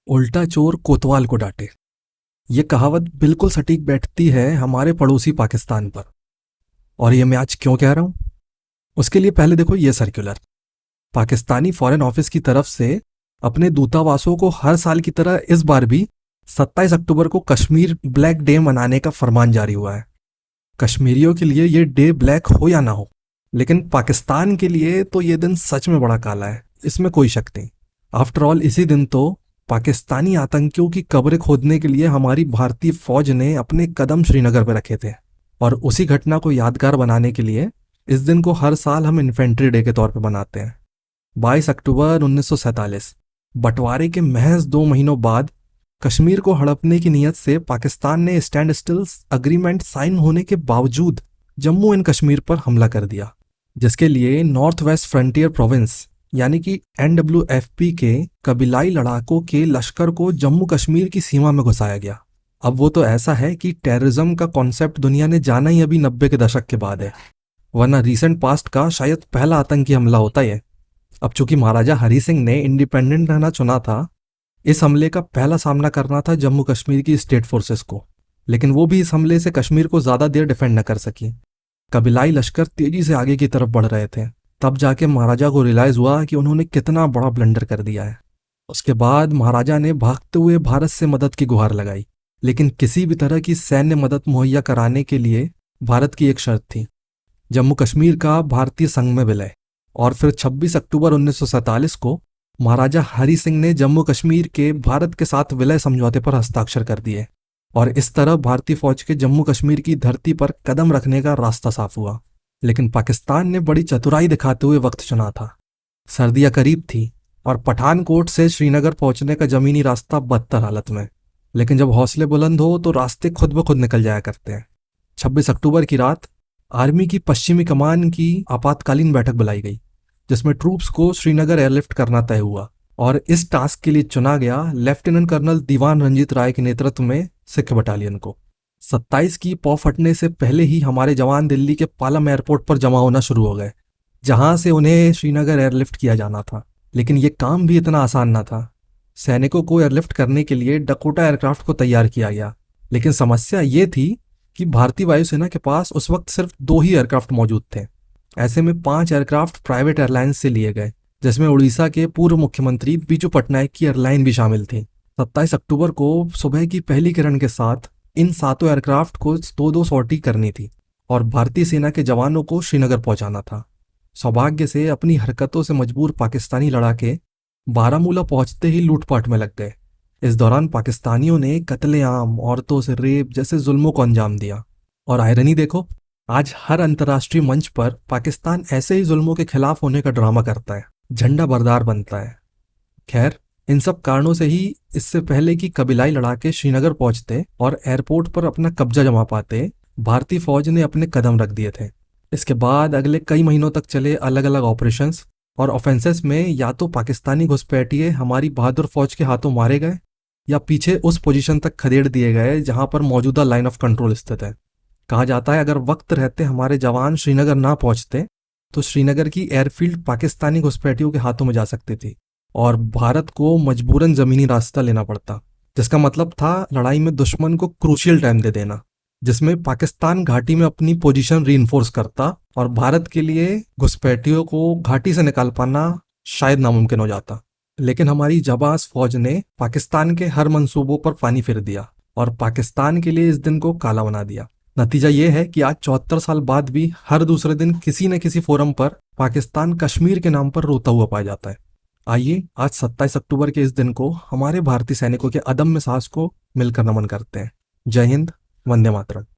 उल्टा चोर कोतवाल को डांटे। ये कहावत बिल्कुल सटीक बैठती है हमारे पड़ोसी पाकिस्तान पर। और ये मैं आज क्यों कह रहा हूं, उसके लिए पहले देखो ये सर्कुलर। पाकिस्तानी फॉरेन ऑफिस की तरफ से अपने दूतावासों को हर साल की तरह इस बार भी 27 अक्टूबर को कश्मीर ब्लैक डे मनाने का फरमान जारी हुआ है। कश्मीरियों के लिए ये डे ब्लैक हो या ना हो, लेकिन पाकिस्तान के लिए तो ये दिन सच में बड़ा काला है, इसमें कोई शक नहीं। आफ्टर ऑल इसी दिन तो पाकिस्तानी आतंकियों की कब्रें खोदने के लिए हमारी भारतीय फौज ने अपने कदम श्रीनगर पर रखे थे। और उसी घटना को यादगार बनाने के लिए इस दिन को हर साल हम इन्फेंट्री डे के तौर पर मनाते हैं। 22 अक्टूबर 1947 बंटवारे के महज 2 महीनों बाद कश्मीर को हड़पने की नीयत से पाकिस्तान ने स्टैंड स्टिल अग्रीमेंट साइन होने के बावजूद जम्मू एंड कश्मीर पर हमला कर दिया, जिसके लिए नॉर्थ वेस्ट फ्रंटियर प्रोविंस यानी कि NWFP के कबीलाई लड़ाकों के लश्कर को जम्मू कश्मीर की सीमा में घुसाया गया। अब वो तो ऐसा है कि टेररिज्म का कॉन्सेप्ट दुनिया ने जाना ही अभी 90 के दशक के बाद है, वरना रीसेंट पास्ट का शायद पहला आतंकी हमला होता है। अब चूंकि महाराजा हरि सिंह ने इंडिपेंडेंट रहना चुना था, इस हमले का पहला सामना करना था जम्मू कश्मीर की स्टेट फोर्सेस को, लेकिन वो भी इस हमले से कश्मीर को ज्यादा देर डिफेंड न कर सकी। कबीलाई लश्कर तेजी से आगे की तरफ बढ़ रहे थे। तब जाके महाराजा को रियलाइज हुआ कि उन्होंने कितना बड़ा ब्लंडर कर दिया है। उसके बाद महाराजा ने भागते हुए भारत से मदद की गुहार लगाई, लेकिन किसी भी तरह की सैन्य मदद मुहैया कराने के लिए भारत की एक शर्त थी, जम्मू कश्मीर का भारतीय संघ में विलय। और फिर 26 अक्टूबर 1947 को महाराजा हरि सिंह ने जम्मू कश्मीर के भारत के साथ विलय समझौते पर हस्ताक्षर कर दिए, और इस तरह भारतीय फौज के जम्मू कश्मीर की धरती पर कदम रखने का रास्ता साफ हुआ। लेकिन पाकिस्तान ने बड़ी चतुराई दिखाते हुए वक्त चुना था। सर्दियां करीब थी और पठानकोट से श्रीनगर पहुंचने का जमीनी रास्ता बदतर हालत में। लेकिन जब हौसले बुलंद हो तो रास्ते खुद ब खुद निकल जाया करते हैं। 26 अक्टूबर की रात आर्मी की पश्चिमी कमान की आपातकालीन बैठक बुलाई गई, जिसमें ट्रूप्स को श्रीनगर एयरलिफ्ट करना तय हुआ। और इस टास्क के लिए चुना गया लेफ्टिनेंट कर्नल दीवान रंजीत राय के नेतृत्व में सिख बटालियन को। 27 की पौ फटने से पहले ही हमारे जवान दिल्ली के पालम एयरपोर्ट पर जमा होना शुरू हो गए, जहां से उन्हें श्रीनगर एयरलिफ्ट किया जाना था। लेकिन यह काम भी इतना आसान ना था। सैनिकों को एयरलिफ्ट करने के लिए डकोटा एयरक्राफ्ट को तैयार किया गया, लेकिन समस्या ये थी कि भारतीय वायुसेना के पास उस वक्त सिर्फ 2 ही एयरक्राफ्ट मौजूद थे। ऐसे में 5 एयरक्राफ्ट प्राइवेट एयरलाइंस से लिए गए, जिसमें उड़ीसा के पूर्व मुख्यमंत्री बीजू पटनायक की एयरलाइन भी शामिल थी। 27 अक्टूबर को सुबह की पहली किरण के साथ इन 7 एयरक्राफ्ट को 2-2 सॉर्टी करनी थी और भारतीय सेना के जवानों को श्रीनगर पहुंचाना था। सौभाग्य से अपनी हरकतों से मजबूर पाकिस्तानी लड़ाके बारामूला पहुंचते ही लूटपाट में लग गए। इस दौरान पाकिस्तानियों ने कत्लेआम, औरतों से रेप जैसे जुल्मों को अंजाम दिया। और आयरनी देखो, आज हर अंतर्राष्ट्रीय मंच पर पाकिस्तान ऐसे ही जुल्मों के खिलाफ होने का ड्रामा करता है, झंडा बरदार बनता है। खैर, इन सब कारणों से ही इससे पहले कि कबीलाई लड़ाके श्रीनगर पहुंचते और एयरपोर्ट पर अपना कब्जा जमा पाते, भारतीय फौज ने अपने कदम रख दिए थे। इसके बाद अगले कई महीनों तक चले अलग अलग ऑपरेशंस और ऑफेंसेस में या तो पाकिस्तानी घुसपैठिए हमारी बहादुर फौज के हाथों मारे गए, या पीछे उस पोजीशन तक खदेड़ दिए गए जहां पर मौजूदा लाइन ऑफ कंट्रोल स्थित है। कहा जाता है अगर वक्त रहते हमारे जवान श्रीनगर ना पहुंचते तो श्रीनगर की एयरफील्ड पाकिस्तानी घुसपैठियों के हाथों में जा सकती थी और भारत को मजबूरन जमीनी रास्ता लेना पड़ता, जिसका मतलब था लड़ाई में दुश्मन को क्रूशियल टाइम दे देना, जिसमें पाकिस्तान घाटी में अपनी पोजीशन रीइंफोर्स करता और भारत के लिए घुसपैठियों को घाटी से निकाल पाना शायद नामुमकिन हो जाता। लेकिन हमारी जाबाज फौज ने पाकिस्तान के हर मंसूबों पर पानी फेर दिया और पाकिस्तान के लिए इस दिन को काला बना दिया। नतीजा ये है कि आज 74 साल बाद भी हर दूसरे दिन किसी न किसी फोरम पर पाकिस्तान कश्मीर के नाम पर रोता हुआ पाया जाता है। आइए आज 27 अक्टूबर के इस दिन को हमारे भारतीय सैनिकों के अदम्य साहस को मिलकर नमन करते हैं। जय हिंद, वंदे मातरम।